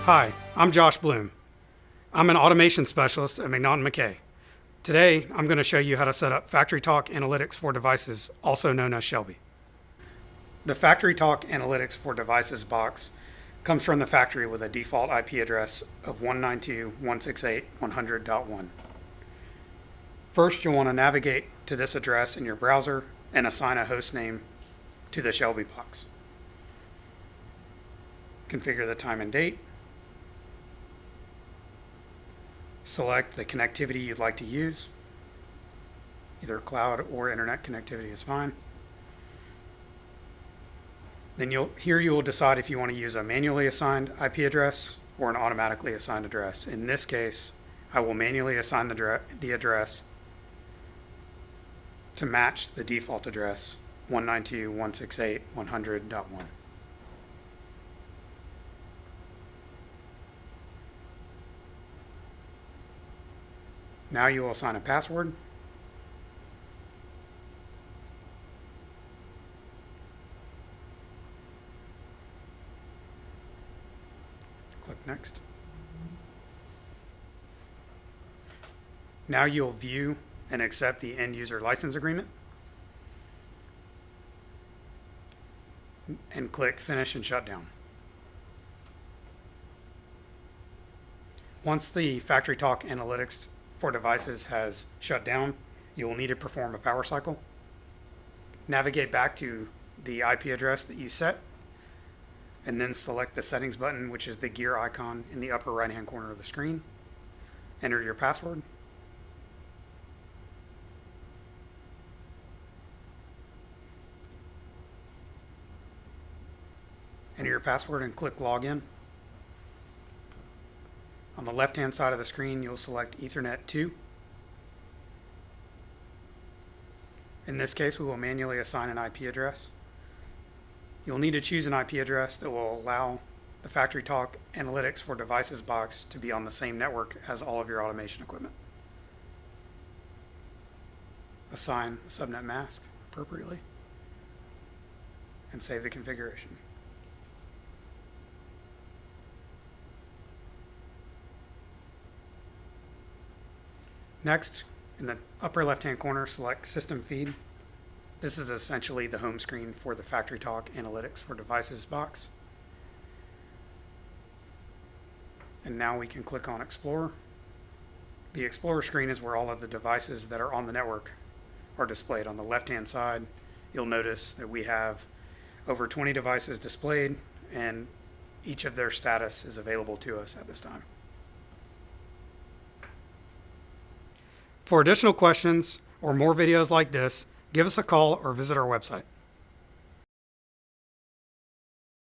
Hi, I'm Josh Bloom. I'm an automation specialist at McNaughton-McKay. Today, I'm going to show you how to set up FactoryTalk Analytics for Devices, also known as Shelby. The FactoryTalk Analytics for Devices box comes from the factory with a default IP address of 192.168.100.1. First, you'll want to navigate to this address in your browser and assign a host name to the Shelby box. Configure the time and date. Select the connectivity you'd like to use. Either cloud or internet connectivity is fine. Then you will decide if you want to use a manually assigned IP address or an automatically assigned address. In this case, I will manually assign the address to match the default address 192.168.100.1. Now you will assign a password. Click Next. Now you'll view and accept the end user license agreement and click Finish and Shut Down. Once the FactoryTalk Analytics for Devices has shut down, you will need to perform a power cycle. Navigate back to the IP address that you set, and then select the settings button, which is the gear icon in the upper right hand corner of the screen. Enter your password. Enter your password and click Login. On the left-hand side of the screen, you'll select Ethernet 2. In this case, we will manually assign an IP address. You'll need to choose an IP address that will allow the FactoryTalk Analytics for Devices box to be on the same network as all of your automation equipment. Assign a subnet mask appropriately, and save the configuration. Next, in the upper left-hand corner, select System Feed. This is essentially the home screen for the FactoryTalk Analytics for Devices box. And now we can click on Explore. The Explorer screen is where all of the devices that are on the network are displayed. On the left-hand side, you'll notice that we have over 20 devices displayed, and each of their status is available to us at this time. For additional questions or more videos like this, give us a call or visit our website.